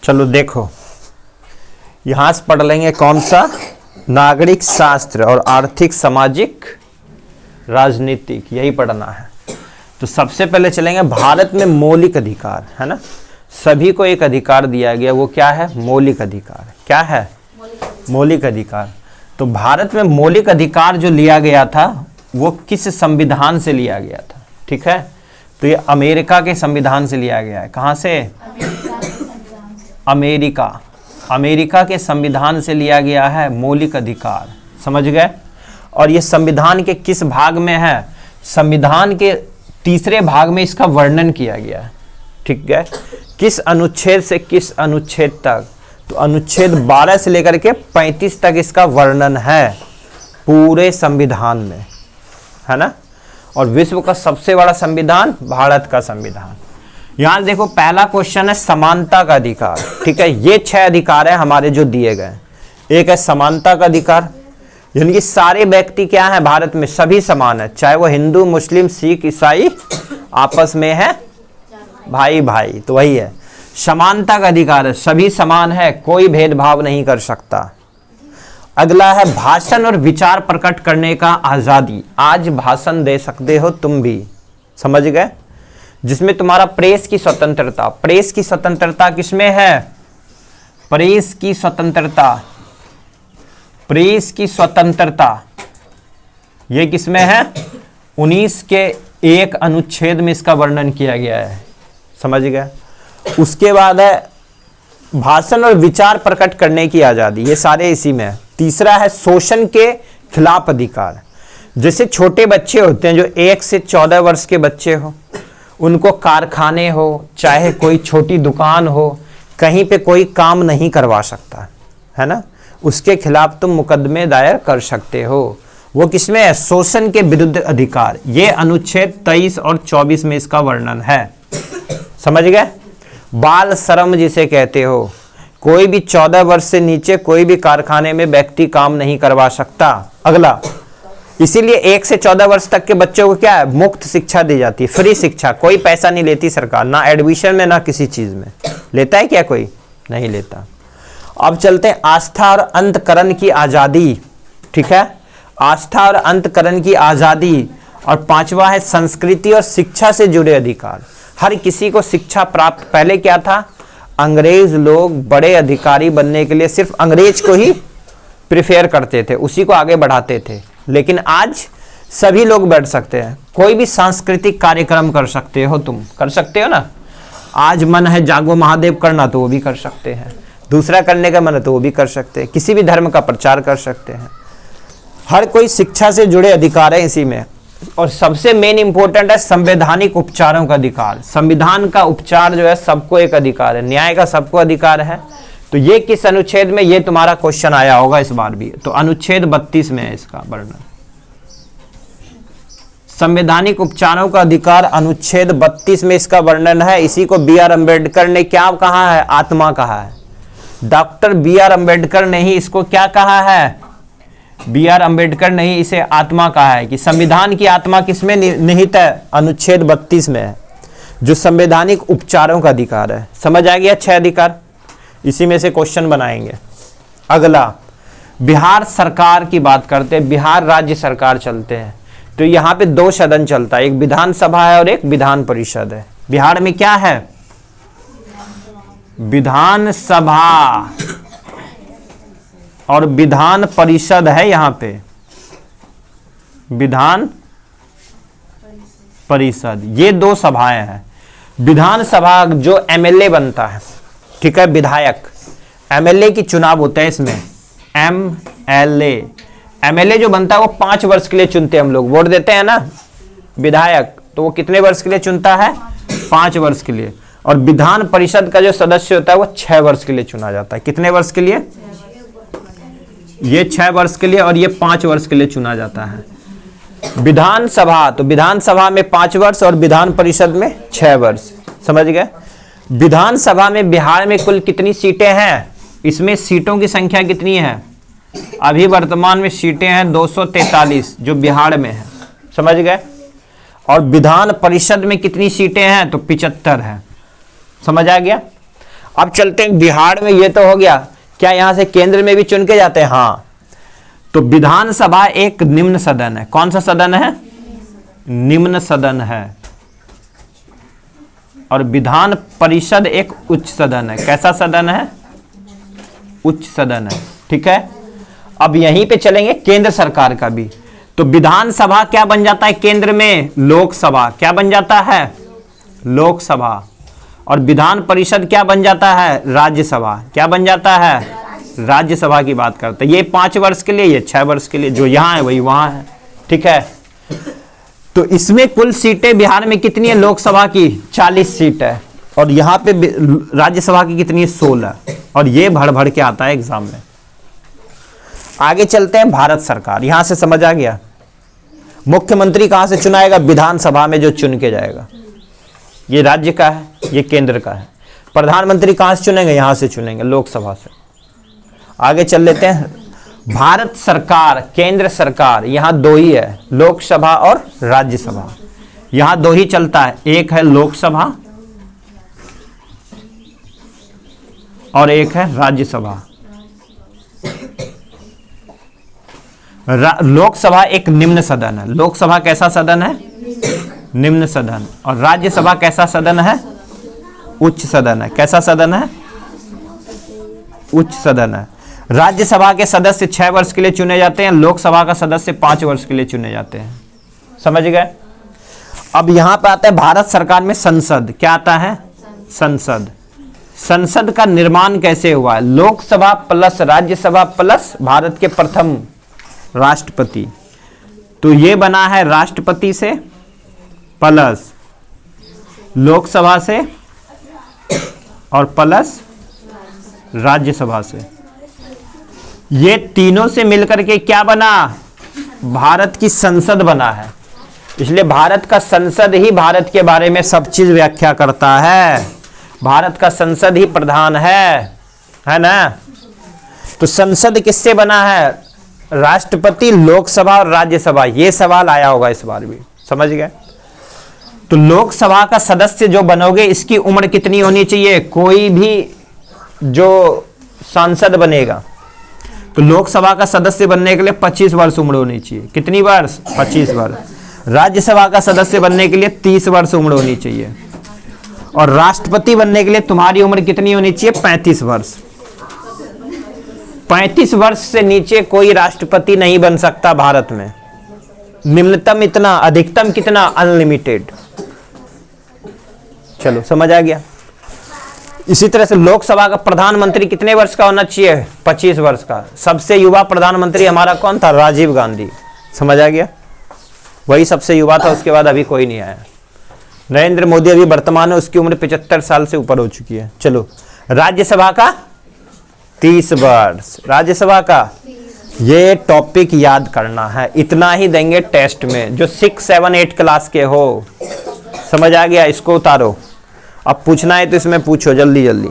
चलो देखो, यहां से पढ़ लेंगे कौन सा, नागरिक शास्त्र और आर्थिक सामाजिक राजनीतिक, यही पढ़ना है। तो सबसे पहले चलेंगे भारत में मौलिक अधिकार, है ना, सभी को एक अधिकार दिया गया, वो क्या है, मौलिक अधिकार। क्या है, मौलिक अधिकार। तो भारत में मौलिक अधिकार जो लिया गया था वो किस संविधान से लिया गया था, ठीक है, तो ये अमेरिका के संविधान से लिया गया है। कहाँ से, अमेरिका के संविधान से लिया गया है मौलिक अधिकार, समझ गए। और ये संविधान के किस भाग में है, संविधान के तीसरे भाग में इसका वर्णन किया गया है, ठीक है। किस अनुच्छेद से किस अनुच्छेद तक, तो अनुच्छेद 12 से लेकर के 35 तक इसका वर्णन है पूरे संविधान में, है ना। और विश्व का सबसे बड़ा संविधान भारत का संविधान। यहां देखो पहला क्वेश्चन है समानता का अधिकार, ठीक है। ये 6 अधिकार है हमारे जो दिए गए। एक है समानता का अधिकार, यानी कि सारे व्यक्ति क्या है भारत में, सभी समान है, चाहे वो हिंदू मुस्लिम सिख ईसाई आपस में है भाई भाई, तो वही है समानता का अधिकार है, सभी समान है, कोई भेदभाव नहीं कर सकता। अगला है भाषण और विचार प्रकट करने का आजादी, आज भाषण दे सकते हो तुम भी, समझ गए, जिसमें तुम्हारा प्रेस की स्वतंत्रता, प्रेस की स्वतंत्रता किसमें है, प्रेस की स्वतंत्रता, प्रेस की स्वतंत्रता ये किसमें है, 19 के 1 अनुच्छेद में इसका वर्णन किया गया है, समझ गए। उसके बाद है भाषण और विचार प्रकट करने की आजादी, ये सारे इसी में है। तीसरा है शोषण के खिलाफ अधिकार, जैसे छोटे बच्चे होते हैं जो 1 से 14 वर्ष के बच्चे हो, उनको कारखाने हो चाहे कोई छोटी दुकान हो, कहीं पे कोई काम नहीं करवा सकता, है ना, उसके खिलाफ तुम मुकदमे दायर कर सकते हो। वो किसमें है, शोषण के विरुद्ध अधिकार, ये अनुच्छेद 23 और 24 में इसका वर्णन है, समझ गए। बाल श्रम जिसे कहते हो, कोई भी 14 वर्ष से नीचे कोई भी कारखाने में व्यक्ति काम नहीं करवा सकता। अगला, इसीलिए 1 से 14 वर्ष तक के बच्चों को क्या है, मुफ्त शिक्षा दी जाती है, फ्री शिक्षा, कोई पैसा नहीं लेती सरकार, ना एडमिशन में ना किसी चीज में। लेता है क्या कोई, नहीं लेता। अब चलते हैं आस्था और अंतकरण की आजादी, ठीक है, आस्था और अंतकरण की आजादी। और 5वां है संस्कृति और शिक्षा से जुड़े अधिकार, हर किसी को शिक्षा प्राप्त। पहले क्या था, अंग्रेज लोग बड़े अधिकारी बनने के लिए सिर्फ अंग्रेज को ही प्रिफेयर करते थे, उसी को आगे बढ़ाते थे, लेकिन आज सभी लोग बैठ सकते हैं, कोई भी सांस्कृतिक कार्यक्रम कर सकते हो, तुम कर सकते हो ना। आज मन है जागो महादेव करना तो वो भी कर सकते हैं, दूसरा करने का मन है तो वो भी कर सकते हैं, किसी भी धर्म का प्रचार कर सकते हैं, हर कोई शिक्षा से जुड़े अधिकार है इसी में। और सबसे मेन इंपॉर्टेंट है संवैधानिक उपचारों का अधिकार, संविधान का उपचार जो है सबको एक अधिकार है, न्याय का सबको अधिकार है। तो ये किस अनुच्छेद में, ये तुम्हारा क्वेश्चन आया होगा इस बार भी, तो अनुच्छेद 32 में है इसका वर्णन, संवैधानिक उपचारों का अधिकार अनुच्छेद 32 में इसका वर्णन है। इसी को बी आर अम्बेडकर ने क्या कहा है, आत्मा कहा है। डॉक्टर बी आर अम्बेडकर ने ही इसको क्या कहा है, बी आर अम्बेडकर ने ही इसे आत्मा कहा है, कि संविधान की आत्मा किसमें निहित है, अनुच्छेद 32 में है, जो संवैधानिक उपचारों का अधिकार है। समझ आ गया, 6 अधिकार, इसी में से क्वेश्चन बनाएंगे। अगला बिहार सरकार की बात करते हैं, बिहार राज्य सरकार चलते हैं, तो यहाँ पे 2 सदन चलता है, एक विधानसभा है और एक विधान परिषद है। बिहार में क्या है, विधानसभा और विधान परिषद है, यहाँ पे विधान परिषद, ये 2 सभाएं हैं। विधानसभा जो एमएलए बनता है, ठीक है, विधायक, एमएलए की चुनाव होता है इसमें, एमएलए जो बनता है वो 5 वर्ष के लिए चुनते हैं, हम लोग वोट देते हैं ना, विधायक तो वो कितने वर्ष के लिए चुनता है, 5 वर्ष के लिए। और विधान परिषद का जो सदस्य होता है वो 6 वर्ष के लिए चुना जाता है, कितने वर्ष के लिए, ये 6 वर्ष के लिए और ये 5 वर्ष के लिए चुना जाता है। विधानसभा, तो विधानसभा में 5 वर्ष और विधान परिषद में 6 वर्ष, समझ गए। विधानसभा में बिहार में कुल कितनी सीटें हैं, इसमें सीटों की संख्या कितनी है, अभी वर्तमान में सीटें हैं 243 जो बिहार में है, समझ गए। और विधान परिषद में कितनी सीटें हैं, तो 75 है, समझ आ गया। अब चलते हैं बिहार में, ये तो हो गया। क्या यहां से केंद्र में भी चुन के जाते हैं? हाँ। तो विधानसभा एक निम्न सदन है। कौन सा सदन है? निम्न सदन है। और विधान परिषद एक उच्च सदन है। कैसा सदन है? उच्च सदन है। ठीक है। अब यहीं पे चलेंगे केंद्र सरकार का भी। तो विधानसभा क्या बन जाता है केंद्र में? लोकसभा। क्या बन जाता है? लोकसभा। और विधान परिषद क्या बन जाता है? राज्यसभा। क्या बन जाता है? राज्यसभा की बात करते हैं। ये 5 वर्ष के लिए, ये 6 वर्ष के लिए। जो यहां है वही वहां है। ठीक है। तो इसमें कुल सीटें बिहार में कितनी है? लोकसभा की 40 सीट है। और यहां पे राज्यसभा की कितनी है? 16। और ये भर भर के आता है एग्जाम में। आगे चलते हैं। भारत सरकार, यहां से समझ आ गया। मुख्यमंत्री कहां से चुनाएगा? विधानसभा में जो चुन के जाएगा। ये राज्य का है, ये केंद्र का है। प्रधानमंत्री कहां से चुनेंगे? यहां से चुनेंगे, लोकसभा से। आगे चल लेते हैं। भारत सरकार, केंद्र सरकार, यहां 2 ही है, लोकसभा और राज्यसभा। यहां 2 ही चलता है। एक है लोकसभा और एक है राज्यसभा। लोकसभा एक निम्न सदन है। लोकसभा कैसा सदन है? निम्न सदन। और राज्यसभा कैसा सदन है? उच्च सदन है। कैसा सदन है? उच्च सदन है। राज्यसभा के सदस्य 6 वर्ष के लिए चुने जाते हैं। लोकसभा का सदस्य 5 वर्ष के लिए चुने जाते हैं। समझ गए? अब यहां पर आता है भारत सरकार में संसद। क्या आता है? संसद। संसद का निर्माण कैसे हुआ है? लोकसभा प्लस राज्यसभा प्लस भारत के प्रथम राष्ट्रपति। तो ये बना है राष्ट्रपति से प्लस लोकसभा से और प्लस राज्यसभा से। ये तीनों से मिलकर के क्या बना? भारत की संसद बना है। इसलिए भारत का संसद ही भारत के बारे में सब चीज व्याख्या करता है। भारत का संसद ही प्रधान है ना? तो संसद किससे बना है? राष्ट्रपति, लोकसभा और राज्यसभा। ये सवाल आया होगा इस बार भी। समझ गए? तो लोकसभा का सदस्य जो बनोगे, इसकी उम्र कितनी होनी चाहिए? कोई भी जो सांसद बनेगा तो लोकसभा का सदस्य बनने के लिए 25 वर्ष उम्र होनी चाहिए। कितनी वर्ष? 25 वर्ष। राज्यसभा का सदस्य बनने के लिए 30 वर्ष उम्र होनी चाहिए। और राष्ट्रपति बनने के लिए तुम्हारी उम्र कितनी होनी चाहिए? 35 वर्ष। 35 वर्ष से नीचे कोई राष्ट्रपति नहीं बन सकता भारत में। निम्नतम इतना, अधिकतम कितना? अनलिमिटेड। चलो समझ आ गया। इसी तरह से लोकसभा का प्रधानमंत्री कितने वर्ष का होना चाहिए? 25 वर्ष का। सबसे युवा प्रधानमंत्री हमारा कौन था? राजीव गांधी। समझ आ गया? वही सबसे युवा था, उसके बाद अभी कोई नहीं आया। नरेंद्र मोदी अभी वर्तमान में, उसकी उम्र 75 साल से ऊपर हो चुकी है। चलो, राज्यसभा का 30 वर्ष। राज्यसभा का ये टॉपिक याद करना है। इतना ही देंगे टेस्ट में, जो 6, 7, 8 क्लास के हो। समझ आ गया? इसको उतारो। अब पूछना है तो इसमें पूछो जल्दी जल्दी।